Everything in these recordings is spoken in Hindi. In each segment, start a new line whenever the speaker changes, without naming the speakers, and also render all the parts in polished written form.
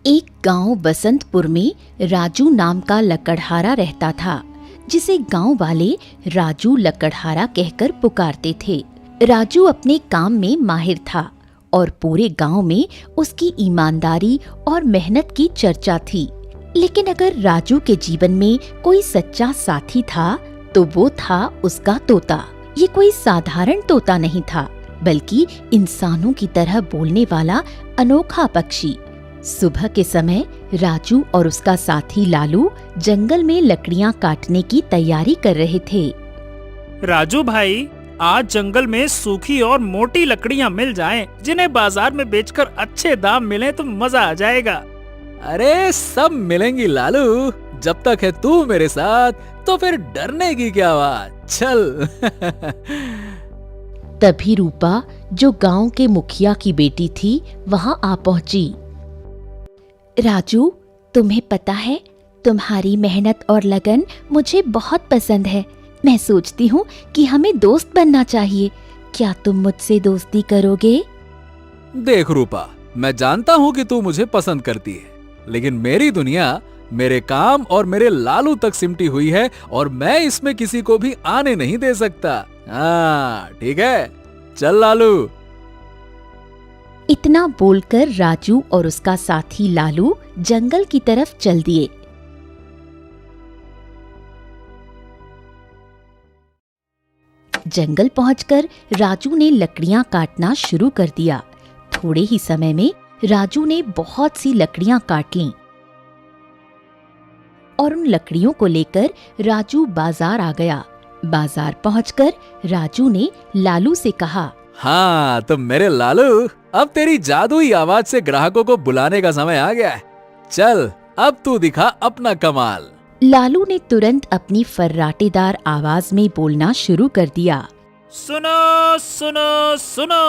एक गांव बसंतपुर में राजू नाम का लकड़हारा रहता था, जिसे गांव वाले राजू लकड़हारा कहकर पुकारते थे। राजू अपने काम में माहिर था और पूरे गांव में उसकी ईमानदारी और मेहनत की चर्चा थी। लेकिन अगर राजू के जीवन में कोई सच्चा साथी था तो वो था उसका तोता। ये कोई साधारण तोता नहीं था, बल्कि इंसानों की तरह बोलने वाला अनोखा पक्षी। सुबह के समय राजू और उसका साथी लालू जंगल में लकड़ियां काटने की तैयारी कर रहे थे।
राजू भाई, आज जंगल में सूखी और मोटी लकड़ियां मिल जाएं, जिन्हें बाजार में बेचकर अच्छे दाम मिले तो मजा आ जाएगा।
अरे सब मिलेंगी लालू, जब तक है तू मेरे साथ तो फिर डरने की क्या बात, चल।
तभी रूपा, जो गांव के मुखिया की बेटी थी, वहां आ पहुंची। राजू, तुम्हें पता है, तुम्हारी मेहनत और लगन मुझे बहुत पसंद है। मैं सोचती हूँ कि हमें दोस्त बनना चाहिए। क्या तुम मुझसे दोस्ती करोगे?
देख रूपा, मैं जानता हूँ कि तू मुझे पसंद करती है, लेकिन मेरी दुनिया मेरे काम और मेरे लालू तक सिमटी हुई है और मैं इसमें किसी को भी आने नहीं दे सकता। हाँ ठीक है, चल लालू।
इतना बोलकर राजू और उसका साथी लालू जंगल की तरफ चल दिए। जंगल पहुंचकर राजू ने लकड़ियां काटना शुरू कर दिया। थोड़े ही समय में राजू ने बहुत सी लकड़ियां काट लीं और उन लकड़ियों को लेकर राजू बाजार आ गया। बाजार पहुंचकर राजू ने लालू से कहा,
हाँ तो मेरे लालू, अब तेरी जादुई आवाज से ग्राहकों को बुलाने का समय आ गया है। चल अब तू दिखा अपना कमाल।
लालू ने तुरंत अपनी फर्राटेदार आवाज में बोलना शुरू कर दिया।
सुनो सुनो सुनो,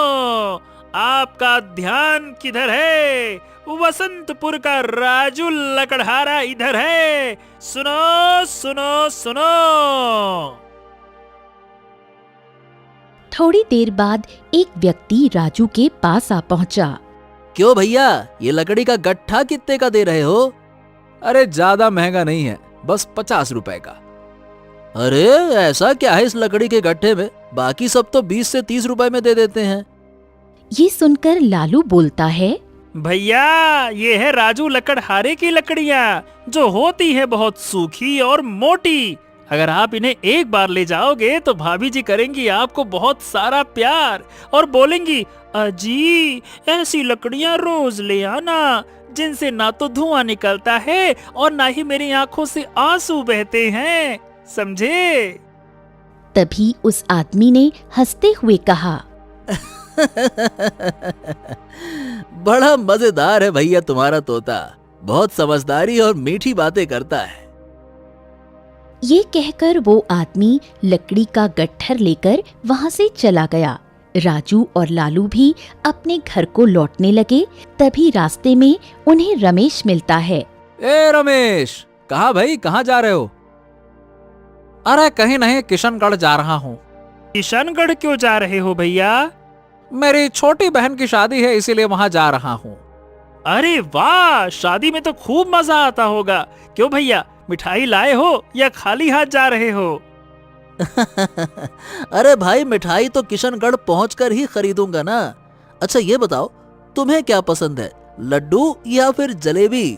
आपका ध्यान किधर है? वसंतपुर का राजू लकड़हारा इधर है। सुनो सुनो सुनो।
थोड़ी देर बाद एक व्यक्ति राजू के पास आ पहुंचा।
क्यों भैया, ये लकड़ी का गट्ठा कितने का दे रहे हो? अरे ज्यादा महंगा नहीं है, बस 50 रुपए का। अरे ऐसा क्या है इस लकड़ी के गट्ठे में? बाकी सब तो 20 से 30 रुपए में दे देते हैं।
ये सुनकर लालू बोलता है,
भैया, ये है राजू लकड़हारे की लकड़ियाँ, जो होती है बहुत सूखी और मोटी। अगर आप इन्हें एक बार ले जाओगे तो भाभी जी करेंगी आपको बहुत सारा प्यार और बोलेंगी, अजी ऐसी लकड़ियाँ रोज ले आना, जिनसे ना तो धुआं निकलता है और ना ही मेरी आंखों से आंसू बहते हैं, समझे?
तभी उस आदमी ने हंसते हुए कहा,
बड़ा मजेदार है भैया तुम्हारा तोता, बहुत समझदारी और मीठी बातें करता है।
ये कहकर वो आदमी लकड़ी का गट्ठर लेकर वहां से चला गया। राजू और लालू भी अपने घर को लौटने लगे। तभी रास्ते में उन्हें रमेश मिलता है।
ए रमेश, कहाँ भाई, कहाँ जा रहे हो? अरे कहीं नहीं, किशनगढ़ जा रहा हूँ।
किशनगढ़ क्यों जा रहे हो भैया?
मेरी छोटी बहन की शादी है, इसीलिए वहाँ जा रहा हूँ।
अरे वाह, शादी में तो खूब मजा आता होगा। क्यों भैया, मिठाई लाए हो या खाली हाथ जा रहे हो?
अरे भाई, मिठाई तो किशनगढ़ पहुंचकर ही खरीदूंगा ना। अच्छा ये बताओ, तुम्हें क्या पसंद है, लड्डू या फिर जलेबी?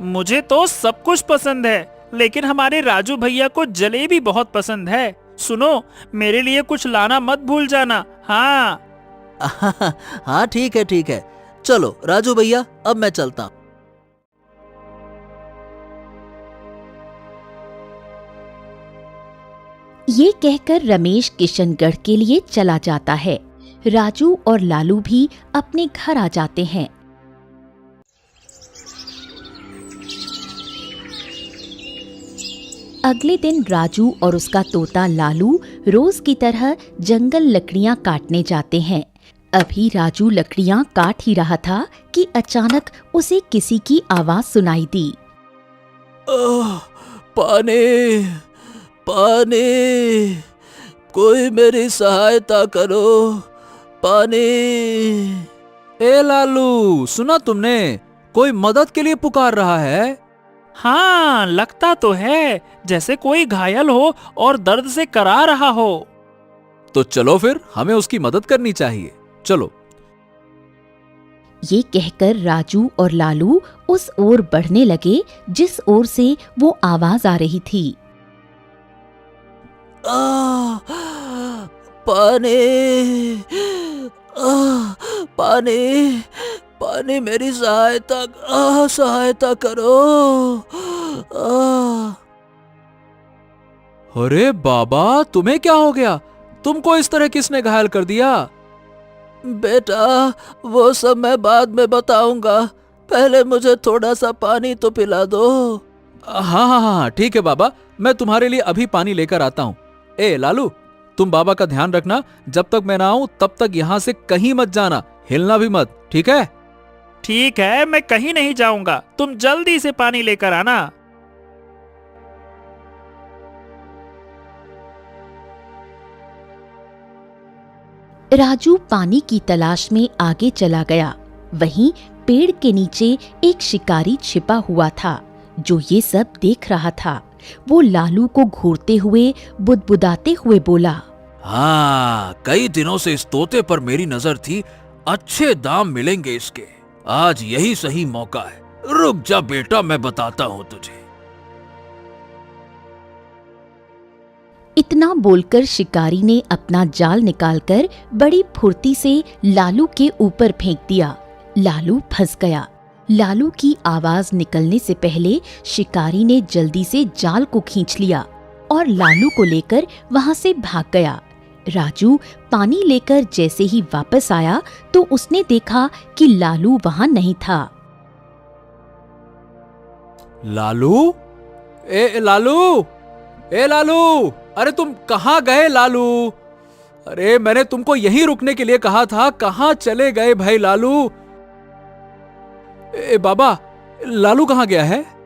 मुझे तो सब कुछ पसंद है, लेकिन हमारे राजू भैया को जलेबी बहुत पसंद है। सुनो, मेरे लिए कुछ लाना मत भूल जाना। हाँ
हाँ ठीक है, चलो राजू भैया, अब मैं चलता हूँ।
ये कहकर रमेश किशनगढ़ के लिए चला जाता है। राजू और लालू भी अपने घर आ जाते हैं। अगले दिन राजू और उसका तोता लालू रोज की तरह जंगल लकड़ियां काटने जाते हैं। अभी राजू लकड़ियां काट ही रहा था कि अचानक उसे किसी की आवाज सुनाई दी।
पानी, पानी, कोई मेरी सहायता करो, पानी। ए लालू, सुना तुमने? कोई मदद के लिए पुकार रहा है।
हाँ, लगता तो है जैसे कोई घायल हो और दर्द से करा रहा हो।
तो चलो फिर, हमें उसकी मदद करनी चाहिए, चलो।
ये कहकर राजू और लालू उस ओर बढ़ने लगे जिस ओर से वो आवाज आ रही थी।
पानी, पानी, पानी, मेरी सहायता करो। अरे बाबा, तुम्हें क्या हो गया? तुमको इस तरह किसने घायल कर दिया? बेटा, वो सब मैं बाद में बताऊंगा, पहले मुझे थोड़ा सा पानी तो पिला दो। हाँ हाँ हाँ, ठीक है बाबा, मैं तुम्हारे लिए अभी पानी लेकर आता हूँ। ए लालू, तुम बाबा का ध्यान रखना, जब तक मैं ना आऊं तब तक यहाँ से कहीं मत जाना, हिलना भी मत, ठीक है?
ठीक है, मैं कहीं नहीं जाऊंगा, तुम जल्दी से पानी लेकर आना।
राजू पानी की तलाश में आगे चला गया। वहीं पेड़ के नीचे एक शिकारी छिपा हुआ था जो ये सब देख रहा था। वो लालू को घूरते हुए बुदबुदाते हुए बोला,
हाँ, कई दिनों से इस तोते पर मेरी नजर थी, अच्छे दाम मिलेंगे इसके, आज यही सही मौका है। रुक जा बेटा, मैं बताता हूँ तुझे।
इतना बोलकर शिकारी ने अपना जाल निकालकर बड़ी फुर्ती से लालू के ऊपर फेंक दिया। लालू फंस गया। लालू की आवाज निकलने से पहले शिकारी ने जल्दी से जाल को खींच लिया और लालू को लेकर वहां से भाग गया। राजू पानी लेकर जैसे ही वापस आया तो उसने देखा कि लालू वहां नहीं था।
लालू, ए लालू, ए लालू, अरे तुम कहाँ गए लालू? अरे मैंने तुमको यहीं रुकने के लिए कहा था, कहाँ चले गए भाई लालू? ए बाबा, लालू कहाँ गया है?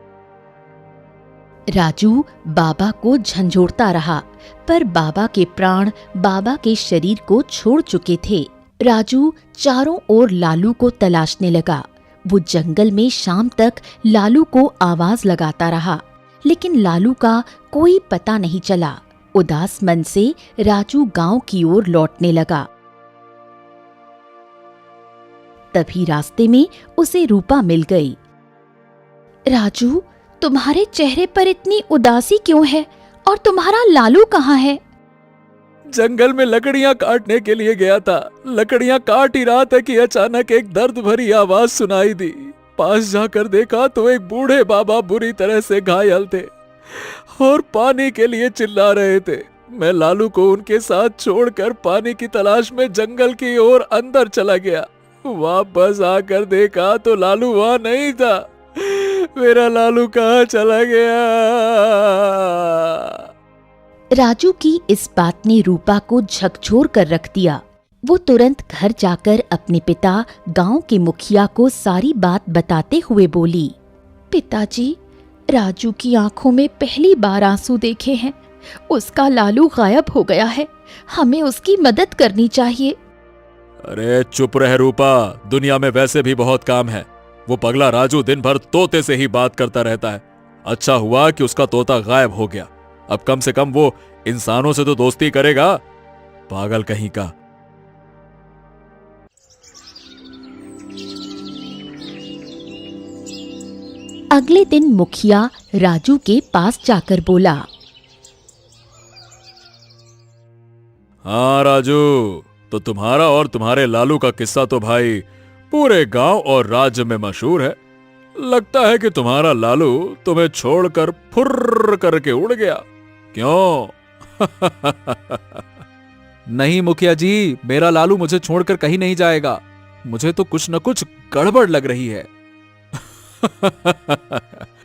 राजू बाबा को झंझोड़ता रहा, पर बाबा के प्राण बाबा के शरीर को छोड़ चुके थे। राजू चारों ओर लालू को तलाशने लगा। वो जंगल में शाम तक लालू को आवाज लगाता रहा, लेकिन लालू का कोई पता नहीं चला। उदास मन से राजू गांव की ओर लौटने लगा। तभी रास्ते में उसे रूपा मिल गई। राजू, तुम्हारे चेहरे पर इतनी उदासी क्यों है और तुम्हारा लालू कहाँ है?
जंगल में लकड़ियां काटने के लिए गया था। लकड़ियां काट ही रहा था कि अचानक एक दर्द भरी आवाज सुनाई दी। पास जाकर देखा तो एक बूढ़े बाबा बुरी तरह से घायल थे और पानी के लिए चिल्ला रहे थे। मैं लालू को उनके साथ छोड़कर पानी की तलाश में जंगल की ओर अंदर चला गया। वापस आकर देखा तो लालू वहां नहीं था। मेरा लालू कहाँ चला गया?
राजू की इस बात ने रूपा को झकझोर कर रख दिया। वो तुरंत घर जाकर अपने पिता, गांव के मुखिया को सारी बात बताते हुए बोली, पिताजी, राजू की आंखों में पहली बार आंसू देखे हैं। उसका लालू गायब हो गया है। हमें उसकी मदद करनी चाहिए।
अरे चुप रह रूपा, दुनिया में वैसे भी बहुत काम है। वो पगला राजू दिन भर तोते से ही बात करता रहता है। अच्छा हुआ कि उसका तोता गायब हो गया। अब कम से कम वो इंसानों से तो दोस्ती करेगा। पागल कहीं का।
अगले दिन मुखिया राजू के पास जाकर बोला,
हाँ राजू, तो तुम्हारा और तुम्हारे लालू का किस्सा तो भाई पूरे गांव और राज्य में मशहूर है। लगता है कि तुम्हारा लालू तुम्हें छोड़कर फुर्र करके उड़ गया, क्यों? नहीं मुखिया जी, मेरा लालू मुझे छोड़कर कहीं नहीं जाएगा। मुझे तो कुछ न कुछ गड़बड़ लग रही है।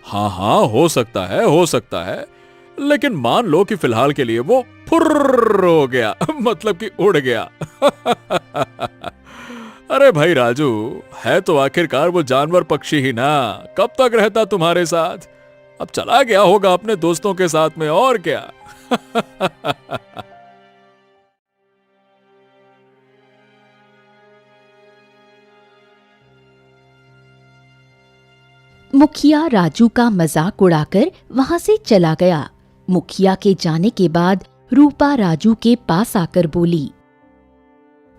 हाँ हाँ, हो सकता है, लेकिन मान लो कि फिलहाल के लिए वो फुर्र हो गया, मतलब कि उड़ गया। अरे भाई राजू, है तो आखिरकार वो जानवर पक्षी ही ना, कब तक रहता तुम्हारे साथ? अब चला गया होगा अपने दोस्तों के साथ में, और क्या।
मुखिया राजू का मजाक उड़ाकर वहां से चला गया। मुखिया के जाने के बाद रूपा राजू के पास आकर बोली,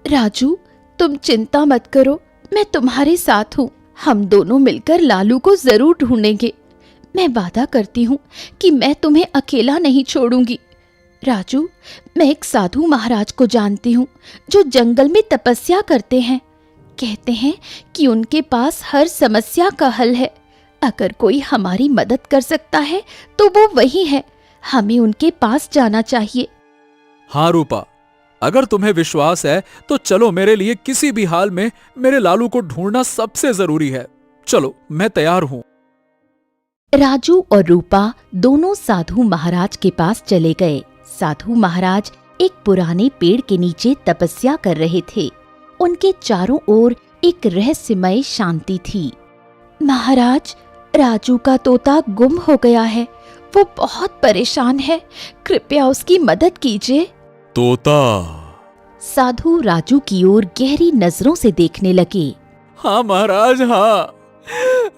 राजू, तुम चिंता मत करो, मैं तुम्हारे साथ हूँ। हम दोनों मिलकर लालू को जरूर ढूंढेंगे। मैं वादा करती हूँ कि मैं तुम्हें अकेला नहीं छोड़ूंगी। राजू, मैं एक साधु महाराज को जानती हूँ जो जंगल में तपस्या करते हैं। कहते हैं कि उनके पास हर समस्या का हल है। अगर कोई हमारी मदद कर सकता है तो वो वही है। हमें उनके पास जाना चाहिए।
हाँ रूपा, अगर तुम्हें विश्वास है तो चलो, मेरे लिए किसी भी हाल में मेरे लालू को ढूंढना सबसे जरूरी है। चलो, मैं तैयार हूं।
राजू और रूपा दोनों साधु महाराज के पास चले गए। साधु महाराज एक पुराने पेड़ के नीचे तपस्या कर रहे थे। उनके चारों ओर एक रहस्यमय शांति थी। महाराज, राजू का तोता गुम हो गया है। वो बहुत परेशान है। कृपया उसकी मदद कीजिए।
तोता?
साधु राजू की ओर गहरी नजरों से देखने लगे।
हाँ महाराज, हाँ।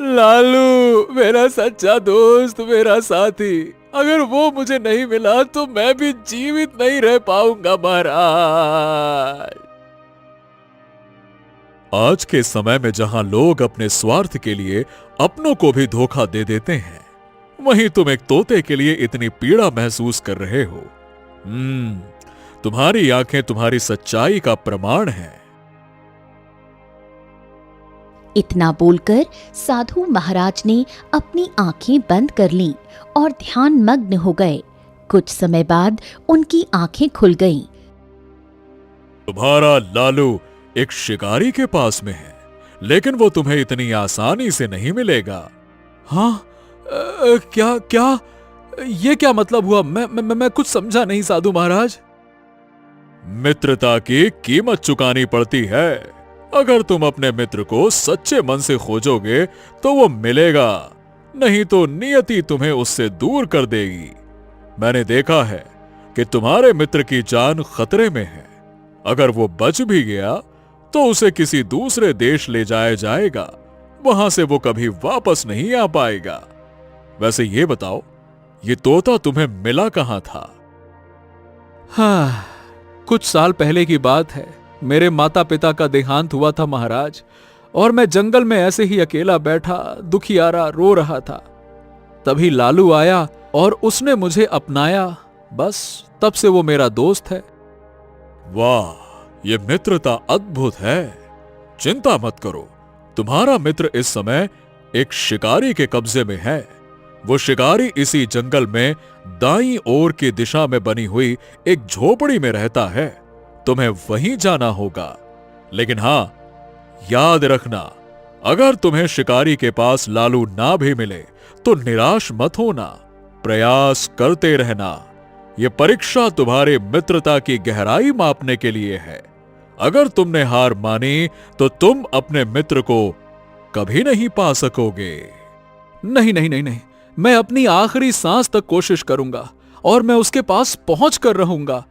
लालू मेरा सच्चा दोस्त, मेरा साथी। अगर वो मुझे नहीं मिला तो मैं भी जीवित नहीं रह पाऊंगा महाराज। आज के समय में जहां लोग अपने स्वार्थ के लिए अपनों को भी धोखा दे देते हैं, वहीं तुम एक तोते के लिए इतनी पीड़ा महसूस कर रहे हो। तुम्हारी आंखें तुम्हारी सच्चाई का प्रमाण हैं।
इतना बोलकर साधु महाराज ने अपनी आंखें बंद कर लीं और ध्यान मग्न हो गए। कुछ समय बाद उनकी आंखें खुल गईं।
तुम्हारा लालू एक शिकारी के पास में है, लेकिन वो तुम्हें इतनी आसानी से नहीं मिलेगा। हाँ? क्या ये क्या मतलब हुआ? मैं कुछ समझा नहीं साधु महाराज। मित्रता की कीमत चुकानी पड़ती है। अगर तुम अपने मित्र को सच्चे मन से खोजोगे तो वो मिलेगा, नहीं तो नियति तुम्हें उससे दूर कर देगी। मैंने देखा है कि तुम्हारे मित्र की जान खतरे में है। अगर वो बच भी गया तो उसे किसी दूसरे देश ले जाया जाएगा। वहां से वो कभी वापस नहीं आ पाएगा। वैसे ये बताओ, ये तोता तुम्हें मिला कहां था? हाँ, कुछ साल पहले की बात है। मेरे माता पिता का देहांत हुआ था महाराज, और मैं जंगल में ऐसे ही अकेला बैठा दुखियारा रो रहा था। तभी लालू आया और उसने मुझे अपनाया। बस तब से वो मेरा दोस्त है। वाह, ये मित्रता अद्भुत है। चिंता मत करो, तुम्हारा मित्र इस समय एक शिकारी के कब्जे में है। वो शिकारी इसी जंगल में दाईं ओर की दिशा में बनी हुई एक झोपड़ी में रहता है। तुम्हें वहीं जाना होगा। लेकिन हां, याद रखना, अगर तुम्हें शिकारी के पास लालू ना भी मिले तो निराश मत होना। प्रयास करते रहना। यह परीक्षा तुम्हारे मित्रता की गहराई मापने के लिए है। अगर तुमने हार मानी तो तुम अपने मित्र को कभी नहीं पा सकोगे। नहीं नहीं नहीं नहीं, मैं अपनी आखिरी सांस तक कोशिश करूंगा और मैं उसके पास पहुंच कर रहूंगा।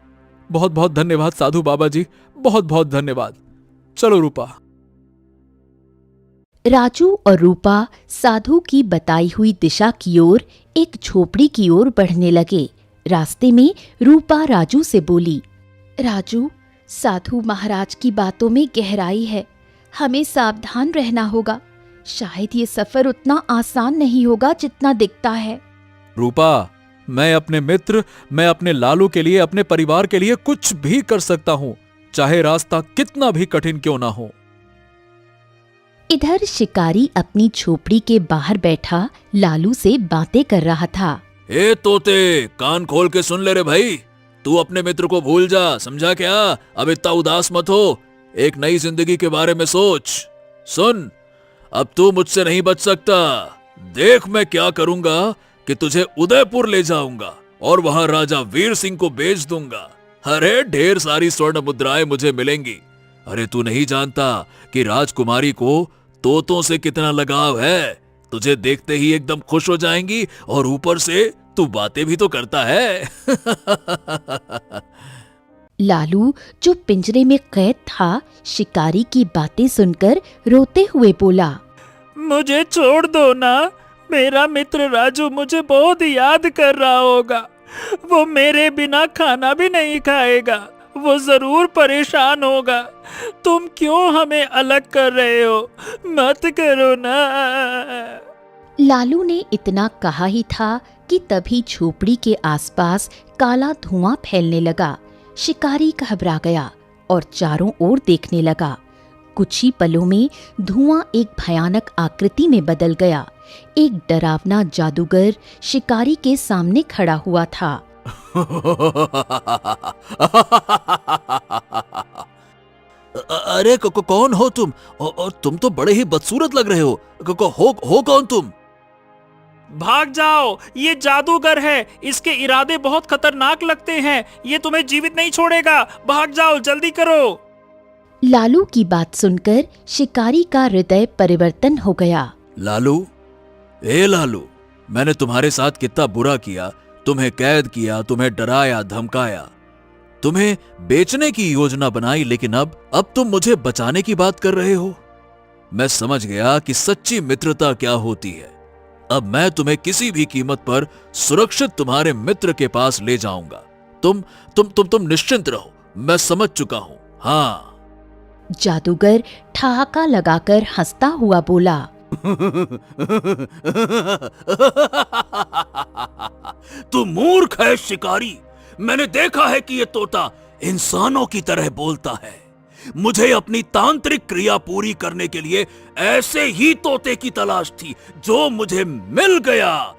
बहुत बहुत धन्यवाद साधु बाबा जी, बहुत बहुत धन्यवाद। चलो रूपा।
राजू और रूपा साधु की बताई हुई दिशा की ओर एक झोपड़ी की ओर बढ़ने लगे। रास्ते में रूपा राजू से बोली, राजू, साधु महाराज की बातों में गहराई है। हमें सावधान रहना होगा। शायद ये सफर उतना आसान नहीं होगा जितना दिखता है।
रूपा, मैं अपने मित्र, मैं अपने लालू के लिए, अपने परिवार के लिए कुछ भी कर सकता हूं, चाहे रास्ता कितना भी कठिन क्यों ना हो।
इधर शिकारी अपनी झोपड़ी के बाहर बैठा लालू से बातें कर रहा था।
ए तोते, कान खोल के सुन ले रे भाई। तू अपने मित्र को भूल जा, समझा क्या? अब इतना उदास मत हो। एक नई जिंदगी के बारे में सोच। सुन, अब तू मुझसे नहीं बच सकता। देख मैं क्या करूंगा कि तुझे उदयपुर ले जाऊंगा और वहां राजा वीर सिंह को बेच दूंगा। अरे ढेर सारी स्वर्ण मुद्राएं मुझे मिलेंगी। अरे तू नहीं जानता कि राजकुमारी को तोतों से कितना लगाव है। तुझे देखते ही एकदम खुश हो जाएंगी और ऊपर से तू बातें भी तो करता है।
लालू, जो पिंजरे में कैद था, शिकारी की बातें सुनकर रोते हुए बोला,
मुझे छोड़ दो ना, मेरा मित्र राजू मुझे बहुत याद कर रहा होगा। वो मेरे बिना खाना भी नहीं खाएगा। वो जरूर परेशान होगा। तुम क्यों हमें अलग कर रहे हो? मत करो ना।
लालू ने इतना कहा ही था कि तभी झोपड़ी के आसपास काला धुआं फैलने लगा। शिकारी घबरा गया और चारों ओर देखने लगा। कुछ ही पलों में धुआं एक भयानक आकृति में बदल गया। एक डरावना जादूगर शिकारी के सामने खड़ा हुआ था।
अरे कौन हो तुम? और तुम तो बड़े ही बदसूरत लग रहे हो। हो कौन तुम?
भाग जाओ, ये जादूगर है। इसके इरादे बहुत खतरनाक लगते हैं। ये तुम्हें जीवित नहीं छोड़ेगा। भाग जाओ, जल्दी करो।
लालू की बात सुनकर शिकारी का हृदय परिवर्तन हो गया।
लालू, ए लालू, मैंने तुम्हारे साथ कितना बुरा किया। तुम्हें कैद किया, तुम्हें डराया धमकाया, तुम्हें बेचने की योजना बनाई, लेकिन अब तुम मुझे बचाने की बात कर रहे हो। मैं समझ गया कि सच्ची मित्रता क्या होती है। अब मैं तुम्हें किसी भी कीमत पर सुरक्षित तुम्हारे मित्र के पास ले जाऊंगा। तुम निश्चिंत रहो, मैं समझ चुका हूं। हाँ।
जादूगर ठहाका लगाकर हंसता हुआ बोला।
तू मूर्ख है शिकारी। मैंने देखा है कि ये तोता इंसानों की तरह बोलता है। मुझे अपनी तांत्रिक क्रिया पूरी करने के लिए ऐसे ही तोते की तलाश थी, जो मुझे मिल गया।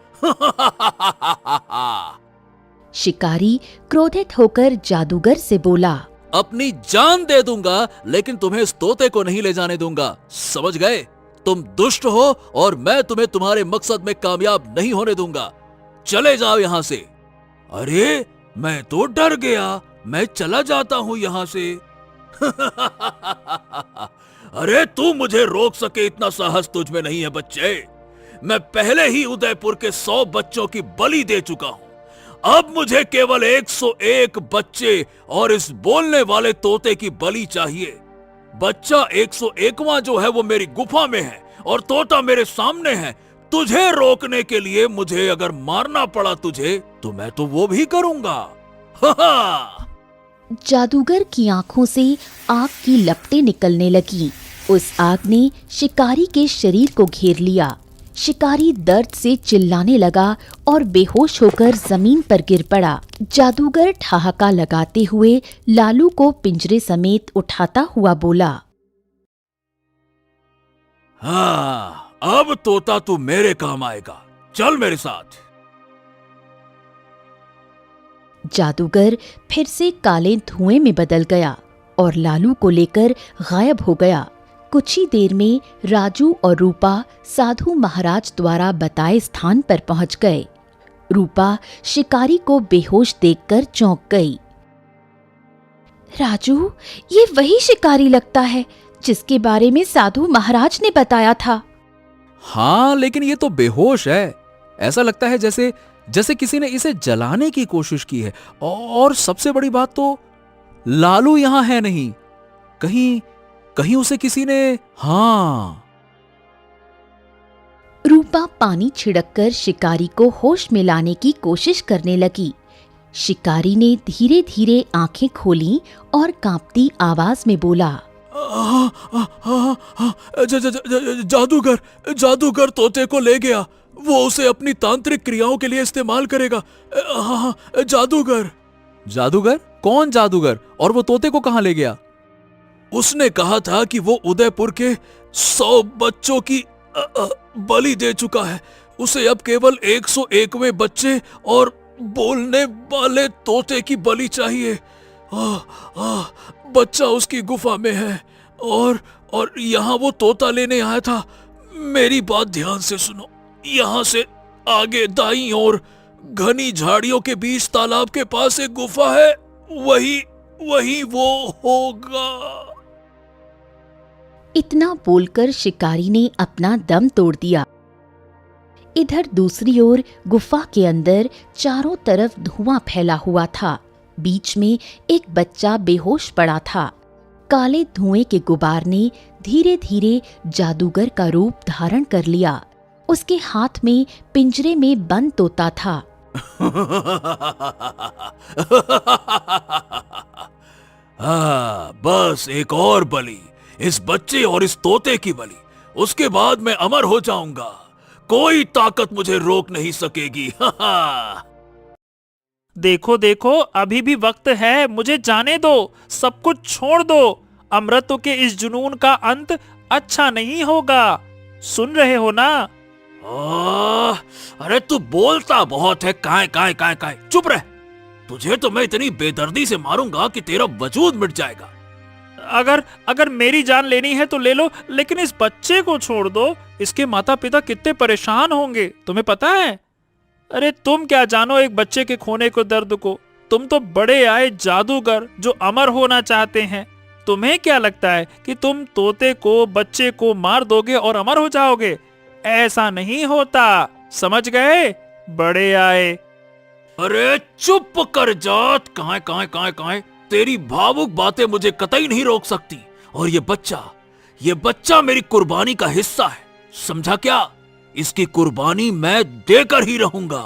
शिकारी क्रोधित होकर जादूगर से बोला।
अपनी जान दे दूंगा, लेकिन तुम्हें इस तोते को नहीं ले जाने दूंगा। समझ गए? तुम दुष्ट हो और मैं तुम्हें तुम्हारे मकसद में कामयाब नहीं होने दूंगा। चले जाओ यहां से। अरे, मैं तो डर गया। मैं चला जाता हूं यहां से। अरे, तू मुझे रोक सके इतना साहस तुझ में नहीं है बच्चे। मैं पहले ही उदयपुर के 100 बच्चों की बलि दे चुका हूं। अब मुझे केवल 101 बच्चे और इस बोलने वाले तोते की बलि चाहिए। बच्चा 101वां जो है वो मेरी गुफा में है और तोता मेरे सामने है। तुझे रोकने के लिए मुझे अगर मारना पड़ा तुझे, तो मैं तो वो भी करूंगा।
जादूगर की आंखों से आग की लपटें निकलने लगीं। उस आग ने शिकारी के शरीर को घेर लिया। शिकारी दर्द से चिल्लाने लगा और बेहोश होकर जमीन पर गिर पड़ा। जादूगर ठहाका लगाते हुए लालू को पिंजरे समेत उठाता हुआ बोला।
हाँ, अब तोता तू मेरे काम आएगा। चल मेरे साथ।
जादूगर फिर से काले धुएं में बदल गया और लालू को लेकर गायब हो गया। कुछ ही देर में राजू और रूपा साधु महाराज द्वारा बताए स्थान पर पहुंच गए। रूपा शिकारी को बेहोश देखकर चौंक गई। राजू, ये वही शिकारी लगता है जिसके बारे में साधु महाराज ने बताया था।
हाँ, लेकिन ये तो बेहोश है। ऐसा लगता है जैसे किसी ने इसे जलाने की कोशिश की है। और सबसे बड़ी बात तो लालू यहां है नहीं। कहीं उसे किसी ने। हाँ।
रूपा पानी छिड़ककर शिकारी को होश में लाने की कोशिश करने लगी। शिकारी ने धीरे धीरे आंखें खोलीं और कांपती आवाज में बोला।
जादूगर तोते को ले गया। वो उसे अपनी तांत्रिक क्रियाओं के लिए इस्तेमाल करेगा। जादूगर? कौन जादूगर? और वो तोते को कहां ले गया? उसने कहा था कि वो उदयपुर के 100 बच्चों की बलि दे चुका है। उसे अब केवल 101वें बच्चे और बोलने वाले तोते की बलि चाहिए। बच्चा उसकी गुफा में है और यहाँ वो तोता लेने आया था। मेरी बात ध्यान से सुनो। यहाँ से आगे दाईं ओर घनी झाड़ियों के बीच तालाब के पास एक गुफा है। वही वो होगा।
इतना बोलकर शिकारी ने अपना दम तोड़ दिया। इधर दूसरी ओर गुफा के अंदर चारों तरफ धुआं फैला हुआ था। बीच में एक बच्चा बेहोश पड़ा था। काले धुएं के गुबार ने धीरे धीरे जादूगर का रूप धारण कर लिया। उसके हाथ में पिंजरे में बंद तोता था।
बस एक और बलि, इस बच्चे और इस तोते की बलि, उसके बाद मैं अमर हो जाऊंगा। कोई ताकत मुझे रोक नहीं सकेगी।
देखो देखो, अभी भी वक्त है, मुझे जाने दो, सब कुछ छोड़ दो। अमृत के इस जुनून का अंत अच्छा नहीं होगा। सुन रहे हो ना?
अरे तू बोलता बहुत है। काय काय काय काय, चुप रह। तुझे तो मैं इतनी बेदर्दी से मारूंगा कि तेरा वजूद मिट जाएगा।
अगर मेरी जान लेनी है तो ले लो, लेकिन इस बच्चे को छोड़ दो। इसके माता पिता कितने परेशान होंगे, तुम्हें पता है? अरे तुम क्या जानो एक बच्चे के खोने को दर्द को। तुम तो बड़े आए जादूगर जो अमर होना चाहते हैं। तुम्हें क्या लगता है कि तुम तोते को, बच्चे को मार दोगे और अमर हो जाओगे? ऐसा नहीं होता, समझ गए? बड़े आए।
अरे चुप कर जात। काय काय काय काय, तेरी भावुक बातें मुझे कतई नहीं रोक सकती। और ये बच्चा मेरी कुर्बानी का हिस्सा है, समझा क्या? इसकी कुर्बानी मैं देकर ही रहूंगा।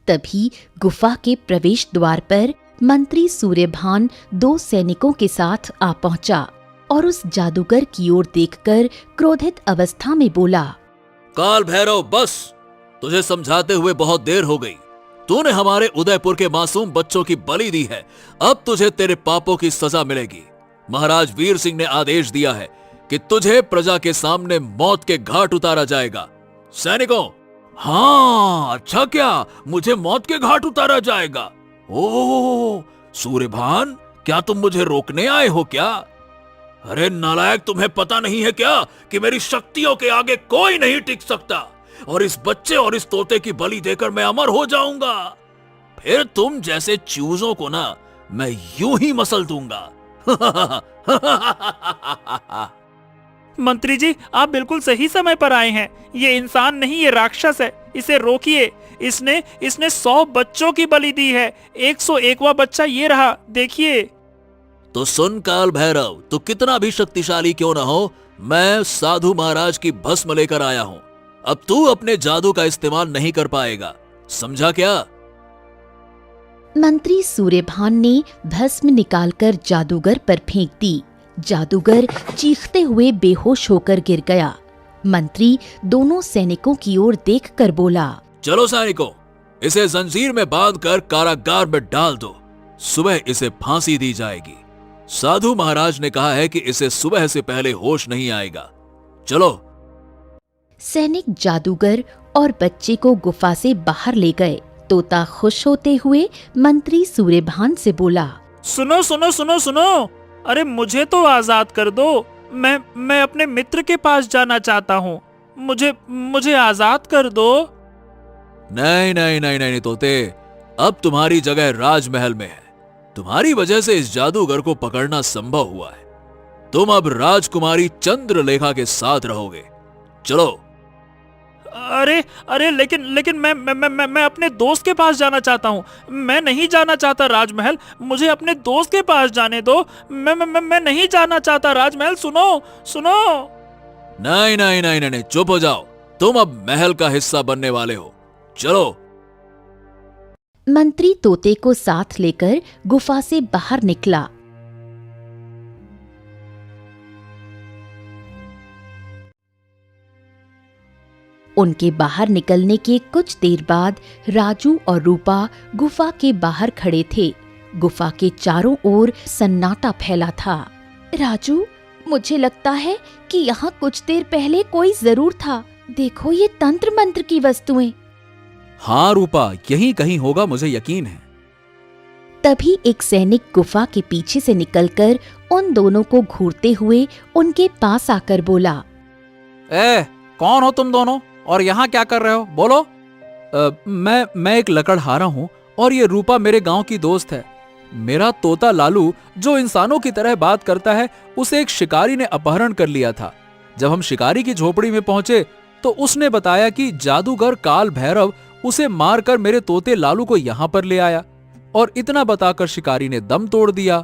तभी गुफा के प्रवेश द्वार पर मंत्री सूर्यभान 2 सैनिकों के साथ आ पहुंचा और उस जादूगर की ओर देखकर क्रोधित अवस्था में बोला,
काल भैरव, बस, तुझे समझाते हुए बहुत देर हो गई। तूने हमारे उदयपुर के मासूम बच्चों की बलि दी है। अब तुझे तेरे पापों की सजा मिलेगी। महाराज वीर सिंह ने आदेश दिया है कि तुझे प्रजा के सामने मौत के घाट उतारा जाएगा। सैनिकों, हाँ, अच्छा क्या, मुझे मौत के घाट उतारा जाएगा? ओह सूर्यभान, क्या तुम मुझे रोकने आए हो क्या? अरे नालायक, तुम्हें पता नहीं है क्या कि मेरी शक्तियों के आगे कोई नहीं टिक सकता। और इस बच्चे और इस तोते की बलि देकर मैं अमर हो जाऊंगा। फिर तुम जैसे चूजों को ना मैं यूं ही मसल दूंगा।
मंत्री जी, आप बिल्कुल सही समय पर आए हैं। ये इंसान नहीं, ये राक्षस है। इसे रोकिए। इसने 100 बच्चों की बलि दी है। 101वां बच्चा ये रहा, देखिए।
तो सुन काल भैरव, तू कितना भी शक्तिशाली क्यों ना हो, मैं साधु महाराज की भस्म लेकर आया हूं। अब तू अपने जादू का इस्तेमाल नहीं कर पाएगा, समझा क्या?
मंत्री सूर्यभान ने भस्म निकालकर जादूगर पर फेंक दी। जादूगर चीखते हुए बेहोश होकर गिर गया। मंत्री दोनों सैनिकों की ओर देखकर बोला,
चलो सैनिकों, इसे जंजीर में बांधकर कारागार में डाल दो। सुबह इसे फांसी दी जाएगी। साधु महाराज ने कहा है कि इसे सुबह से पहले होश नहीं आएगा। चलो।
सैनिक जादूगर और बच्चे को गुफा से बाहर ले गए। तोता खुश होते हुए मंत्री सूर्यभान से बोला,
सुनो सुनो सुनो सुनो, अरे मुझे तो आजाद कर दो। मैं अपने मित्र के पास जाना चाहता हूँ। मुझे आजाद कर दो।
नहीं नहीं नहीं नहीं तोते, अब तुम्हारी जगह राजमहल में है। तुम्हारी वजह से इस जादूगर को पकड़ना संभव हुआ है। तुम अब राजकुमारी चंद्रलेखा के साथ रहोगे। चलो।
अरे लेकिन मैं अपने दोस्त के पास जाना चाहता हूँ। मैं नहीं जाना चाहता राजमहल, मुझे अपने दोस्त के पास जाने दो। मैं नहीं जाना चाहता राजमहल, सुनो सुनो।
नहीं नहीं नहीं नहीं, चुप हो जाओ। तुम अब महल का हिस्सा बनने वाले हो। चलो।
मंत्री तोते को साथ लेकर गुफा से बाहर निकला। उनके बाहर निकलने के कुछ देर बाद राजू और रूपा गुफा के बाहर खड़े थे। गुफा के चारों ओर सन्नाटा फैला था। राजू, मुझे लगता है कि यहाँ कुछ देर पहले कोई जरूर था। देखो ये तंत्र मंत्र की वस्तुएं।
हाँ रूपा, यहीं कहीं होगा, मुझे यकीन है।
तभी एक सैनिक गुफा के पीछे से निकलकर उन दोनों को घूरते हुए उनके पास आकर बोला,
कौन हो तुम दोनों और यहाँ क्या कर रहे हो? बोलो। मैं एक लकड़हारा हूँ और ये रूपा मेरे गांव की दोस्त है। मेरा तोता लालू जो इंसानों की तरह बात करता है, उसे एक शिकारी ने अपहरण कर लिया था। जब हम शिकारी की झोपड़ी में पहुंचे तो उसने बताया कि जादूगर काल भैरव उसे मारकर मेरे तोते लालू को यहाँ पर ले आया और इतना बताकर शिकारी ने दम तोड़ दिया।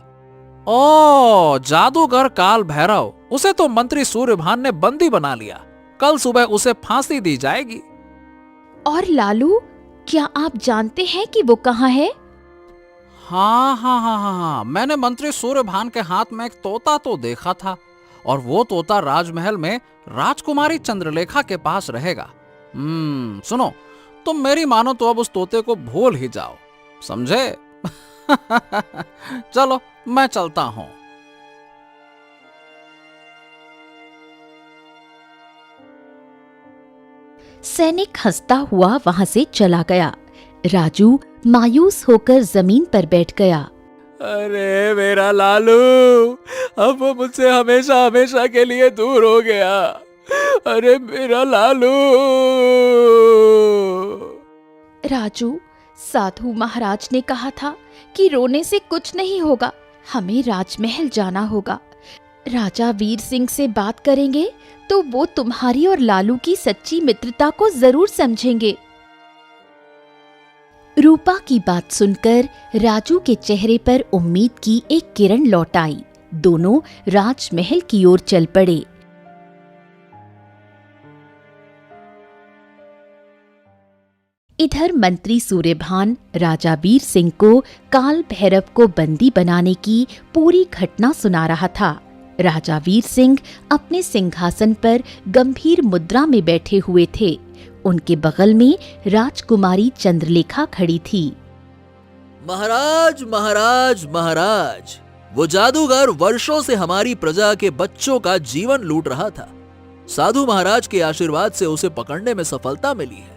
ओ, जादूगर काल भैरव, उसे तो मंत्री सूर्यभान ने बंदी बना लिया। कल सुबह उसे फांसी दी जाएगी।
और लालू, क्या आप जानते हैं कि वो कहाँ है?
हाँ, मैंने मंत्री सूर्यभान के हाथ में एक तोता तो देखा था, और वो तोता राजमहल में राजकुमारी चंद्रलेखा के पास रहेगा। सुनो, तुम मेरी मानो तो अब उस तोते को भूल ही जाओ, समझे? चलो, मैं चलता हूं।
सैनिक हंसता हुआ वहां से चला गया। राजू मायूस होकर जमीन पर बैठ गया।
अरे मेरा लालू, अब वो मुझसे हमेशा हमेशा के लिए दूर हो गया। अरे मेरा लालू।
राजू, साधु महाराज ने कहा था कि रोने से कुछ नहीं होगा, हमें राजमहल जाना होगा। राजा वीर सिंह से बात करेंगे तो वो तुम्हारी और लालू की सच्ची मित्रता को जरूर समझेंगे। रूपा की बात सुनकर राजू के चेहरे पर उम्मीद की एक किरण लौट आई। दोनों राजमहल की ओर चल पड़े। इधर मंत्री सूर्यभान राजा वीर सिंह को काल भैरव को बंदी बनाने की पूरी घटना सुना रहा था। राजा वीर सिंह अपने सिंहासन पर गंभीर मुद्रा में बैठे हुए थे। उनके बगल में राजकुमारी चंद्रलेखा खड़ी थी।
महाराज, महाराज, महाराज, वो जादूगर वर्षों से हमारी प्रजा के बच्चों का जीवन लूट रहा था। साधु महाराज के आशीर्वाद से उसे पकड़ने में सफलता मिली है।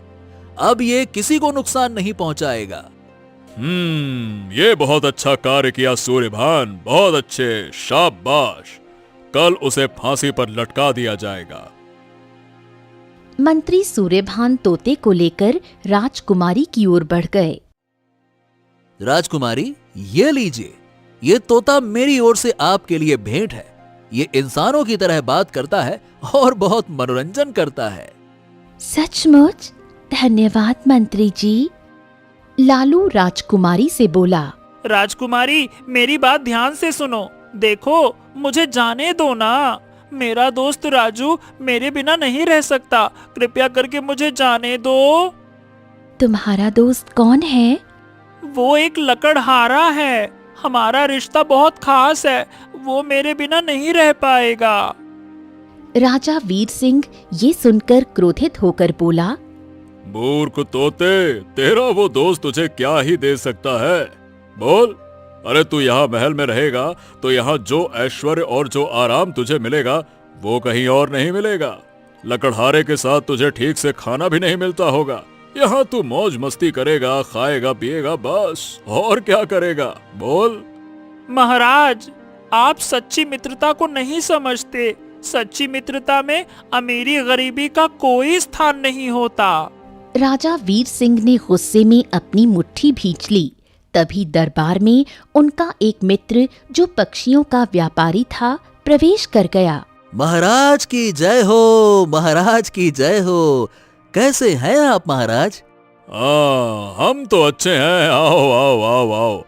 अब ये किसी को नुकसान नहीं पहुंचाएगा।
ये बहुत अच्छा कार्य किया सूर्यभान, बहुत अच्छे, शाबाश। कल उसे फांसी पर लटका दिया जाएगा।
मंत्री सूर्यभान तोते को लेकर राजकुमारी की ओर बढ़ गए।
राजकुमारी, ये लीजिए, ये तोता मेरी ओर से आपके लिए भेंट है। ये इंसानों की तरह बात करता है और बहुत मनोरंजन करता है।
सचमुच? धन्यवाद मंत्री जी। लालू राजकुमारी से बोला।
राजकुमारी, मेरी बात ध्यान से सुनो। देखो, मुझे जाने दो ना। मेरा दोस्त राजू मेरे बिना नहीं रह सकता। कृपया करके मुझे जाने दो।
तुम्हारा दोस्त कौन है?
वो एक लकड़हारा है। हमारा रिश्ता बहुत खास है। वो मेरे बिना नहीं रह पाएगा।
राजा वीर सिंह ये सुनकर क्रोधित होकर बोला।
मूर्ख तोते, तेरा वो दोस्त तुझे क्या ही दे सकता है? बोल। अरे तू यहाँ महल में रहेगा तो यहाँ जो ऐश्वर्य और जो आराम तुझे मिलेगा वो कहीं और नहीं मिलेगा। लकड़हारे के साथ तुझे ठीक से खाना भी नहीं मिलता होगा। यहाँ तू मौज मस्ती करेगा, खाएगा, पिएगा, बस। और क्या करेगा? बोल।
महाराज, आप सच्ची मित्रता को नहीं समझते। सच्ची मित्रता में अमीरी गरीबी का कोई स्थान नहीं होता।
राजा वीर सिंह ने गुस्से में अपनी मुट्ठी भींच ली। तभी दरबार में उनका एक मित्र जो पक्षियों का व्यापारी था प्रवेश कर गया।
महाराज की जय हो, महाराज की जय हो। कैसे हैं आप महाराज?
हम तो अच्छे हैं। आओ आओ आओ आओ।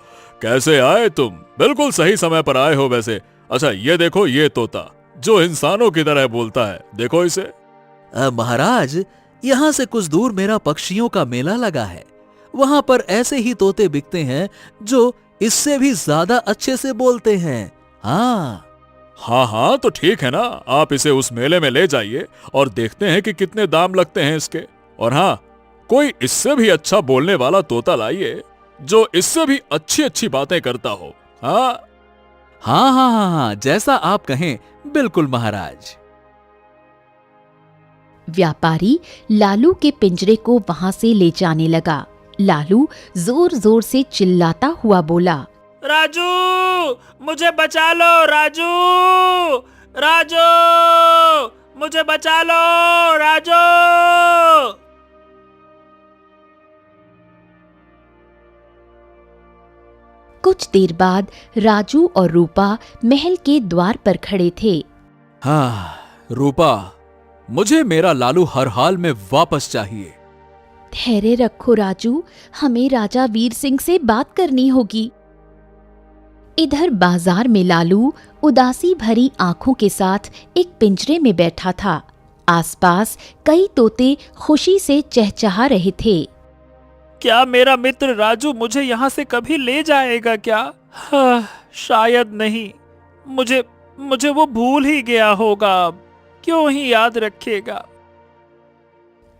कैसे आए तुम? बिल्कुल सही समय पर आए हो वैसे। अच्छा, ये देखो, ये तोता जो इंसानों की तरह बोलता है, देखो इसे।
महाराज, यहाँ से कुछ दूर मेरा पक्षियों का मेला लगा है। वहां पर ऐसे ही तोते बिकते हैं जो इससे भी ज्यादा अच्छे से बोलते हैं।
हाँ, तो ठीक है ना। आप इसे उस मेले में ले जाइए और देखते हैं कि कितने दाम लगते हैं इसके। और हाँ, कोई इससे भी अच्छा बोलने वाला तोता लाइए जो इससे भी अच्छी अच्छी बातें करता हो।
हाँ, जैसा आप कहें, बिल्कुल महाराज।
व्यापारी लालू के पिंजरे को वहां से ले जाने लगा। लालू जोर जोर से चिल्लाता हुआ बोला।
राजू, मुझे बचा लो। राजू, राजू, मुझे बचा लो। राजू।
कुछ देर बाद राजू और रूपा महल के द्वार पर खड़े थे।
रूपा, मुझे मेरा लालू हर हाल में वापस चाहिए।
धैर्य रखो राजू, हमें राजा वीर सिंह से बात करनी होगी। इधर बाजार में लालू उदासी भरी आंखों के साथ एक पिंजरे में बैठा था। आसपास कई तोते खुशी से चहचहा रहे थे।
क्या मेरा मित्र राजू मुझे यहाँ से कभी ले जाएगा क्या? हाँ, शायद नहीं। मुझे वो भूल ही गया होगा। क्यों ही याद रखेगा।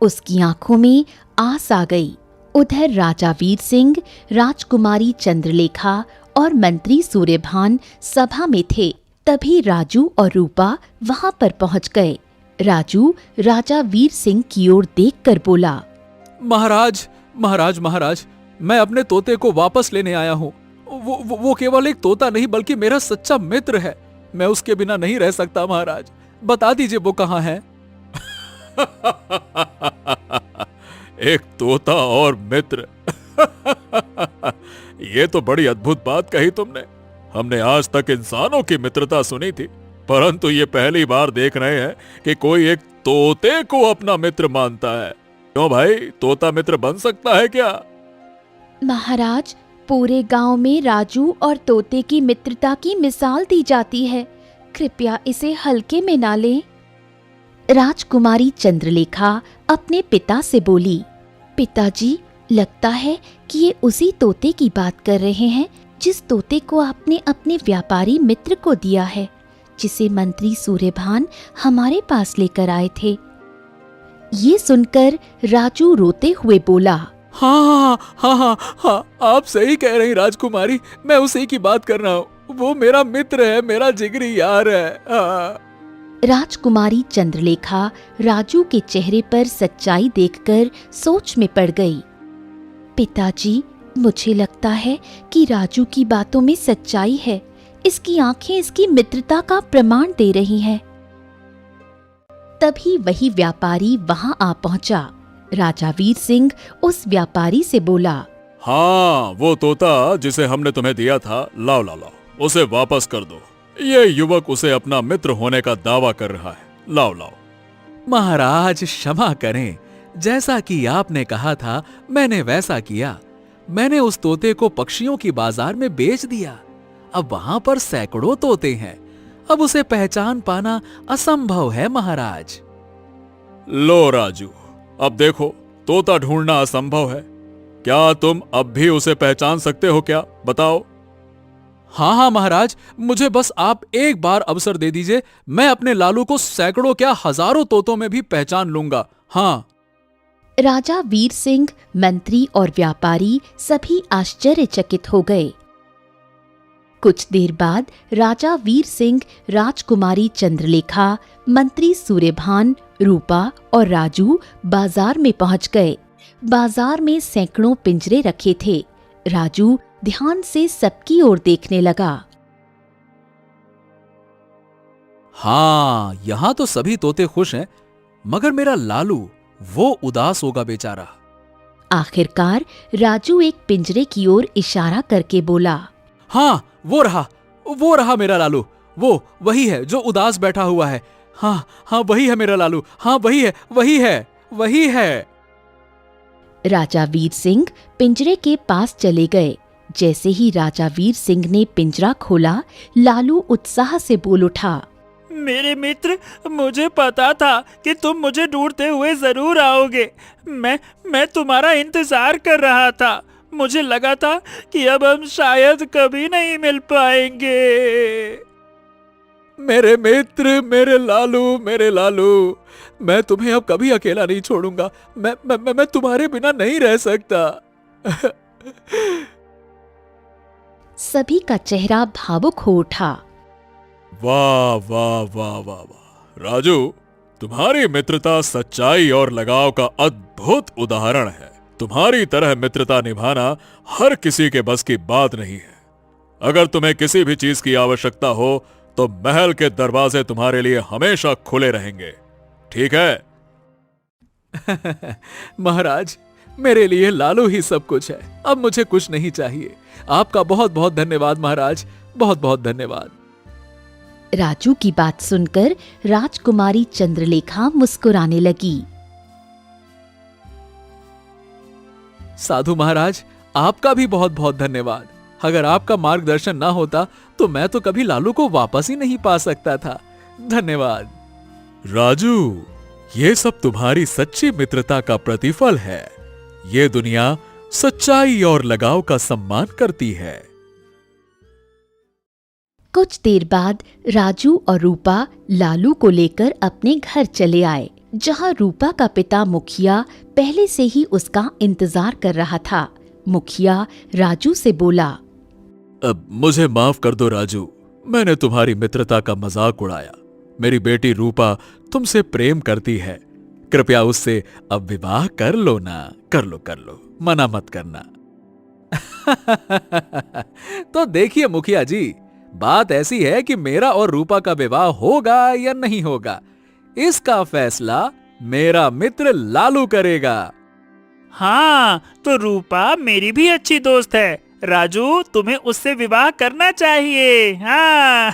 उसकी आंखों में आस आ गई। उधर राजा वीर सिंह, राजकुमारी चंद्रलेखा और मंत्री सूर्यभान सभा में थे। तभी राजू और रूपा वहां पर पहुंच गए। राजू राजा वीर सिंह की ओर देखकर बोला,
महाराज महाराज महाराज, मैं अपने तोते को वापस लेने आया हूँ। वो केवल एक तोता नहीं बल्कि मेरा सच्चा मित्र है। मैं उसके बिना नहीं रह सकता महाराज। बता दीजिए वो कहाँ है।
एक तोता और मित्र। ये तो बड़ी अद्भुत बात कही तुमने। हमने आज तक इंसानों की मित्रता सुनी थी, परंतु ये पहली बार देख रहे हैं कि कोई एक तोते को अपना मित्र मानता है। क्यों भाई, तोता मित्र बन सकता है क्या?
महाराज, पूरे गांव में राजू और तोते की मित्रता की मिसाल दी जाती है। कृपया इसे हल्के में ना लें। राजकुमारी चंद्रलेखा अपने पिता से बोली, पिताजी, लगता है कि ये उसी तोते की बात कर रहे हैं जिस तोते को आपने अपने व्यापारी मित्र को दिया है, जिसे मंत्री सूर्यभान हमारे पास लेकर आए थे। ये सुनकर राजू रोते हुए बोला,
हाँ हाँ हाँ हाँ, आप सही कह रही राजकुमारी, मैं उसी की बात कर रहा हूँ। वो मेरा मित्र है, मेरा जिगरी यार है। हाँ।
राजकुमारी चंद्रलेखा राजू के चेहरे पर सच्चाई देखकर सोच में पड़ गई। पिताजी, मुझे लगता है कि राजू की बातों में सच्चाई है। इसकी आंखें इसकी मित्रता का प्रमाण दे रही हैं। तभी वही व्यापारी वहां आ पहुंचा। राजा वीर सिंह उस व्यापारी से बोला,
हाँ, वो तोता जिसे हमने तुम्हें दिया था, लाओ लाओ लाओ, उसे वापस कर दो। ये युवक उसे अपना मित्र होने का दावा कर रहा है। लाओ लाओ।
महाराज क्षमा करें, जैसा कि आपने कहा था मैंने वैसा किया। मैंने उस तोते को पक्षियों की बाजार में बेच दिया। अब वहां पर सैकड़ों तोते हैं। अब उसे पहचान पाना असंभव है महाराज।
लो राजू, अब देखो, तोता ढूंढना असंभव है। क्या तुम अब भी उसे पहचान सकते हो क्या? बताओ।
हाँ हाँ महाराज, मुझे बस आप एक बार अवसर दे दीजिए। मैं अपने लालू को सैकड़ों क्या हजारों तोतों में भी पहचान लूंगा। हाँ।
राजा वीर सिंह, मंत्री और व्यापारी सभी आश्चर्यचकित हो गए। कुछ देर बाद राजा वीर सिंह, राजकुमारी चंद्रलेखा, मंत्री सूर्यभान, रूपा और राजू बाजार में पहुंच गए। बाजार में सैकड़ों पिंजरे रखे थे। राजू ध्यान से सबकी ओर देखने लगा।
हाँ, यहां तो सभी तोते खुश हैं, मगर मेरा लालू, वो उदास होगा बेचारा।
आखिरकार राजू एक पिंजरे की ओर इशारा करके बोला,
हाँ, वो रहा मेरा लालू। वही है जो उदास बैठा हुआ है। हाँ हाँ, वही है मेरा लालू। हाँ, वही है।
राजा वीर सिंह पिंजरे के पास चले गए। जैसे ही राजा वीर सिंह ने पिंजरा खोला, लालू उत्साह से बोल उठा,
मेरे मित्र, मुझे पता था कि तुम मुझे ढूंढते हुए जरूर आओगे। मैं तुम्हारा इंतजार कर रहा था। मुझे लगा था कि अब हम शायद कभी नहीं मिल पाएंगे।
मेरे मित्र, मेरे लालू, मैं तुम्हें अब कभी अकेला नहीं छोड़ूंगा। मैं तुम्हारे बिना नहीं रह सकता।
सभी का चेहरा भावुक हो उठा।
वाह वाह वाह वाह वाह, राजू, तुम्हारी मित्रता सच्चाई और लगाव का अद्भुत उदाहरण है। तुम्हारी तरह मित्रता निभाना हर किसी के बस की बात नहीं है। अगर तुम्हें किसी भी चीज की आवश्यकता हो तो महल के दरवाजे तुम्हारे लिए हमेशा खुले रहेंगे, ठीक है?
महाराज, मेरे लिए लालू ही सब कुछ है। अब मुझे कुछ नहीं चाहिए। आपका बहुत बहुत धन्यवाद महाराज, बहुत बहुत धन्यवाद।
राजू की बात सुनकर राजकुमारी चंद्रलेखा मुस्कुराने लगी।
साधु महाराज, आपका भी बहुत बहुत धन्यवाद। अगर आपका मार्गदर्शन ना होता तो मैं तो कभी लालू को वापस ही नहीं पा सकता था। धन्यवाद।
राजू, ये सब तुम्हारी सच्ची मित्रता का प्रतिफल है। ये दुनिया सच्चाई और लगाव का सम्मान करती है।
कुछ देर बाद राजू और रूपा लालू को लेकर अपने घर चले आए, जहां रूपा का पिता मुखिया पहले से ही उसका इंतजार कर रहा था। मुखिया राजू से बोला,
अब मुझे माफ कर दो राजू, मैंने तुम्हारी मित्रता का मजाक उड़ाया। मेरी बेटी रूपा तुमसे प्रेम करती है, कृपया उससे अब विवाह कर लो ना। कर लो, मना मत करना।
तो देखिए मुखिया जी, बात ऐसी है कि मेरा और रूपा का विवाह होगा या नहीं होगा, इसका फैसला मेरा मित्र लालू करेगा।
हाँ, तो रूपा मेरी भी अच्छी दोस्त है। राजू, तुम्हें उससे विवाह करना चाहिए। हाँ।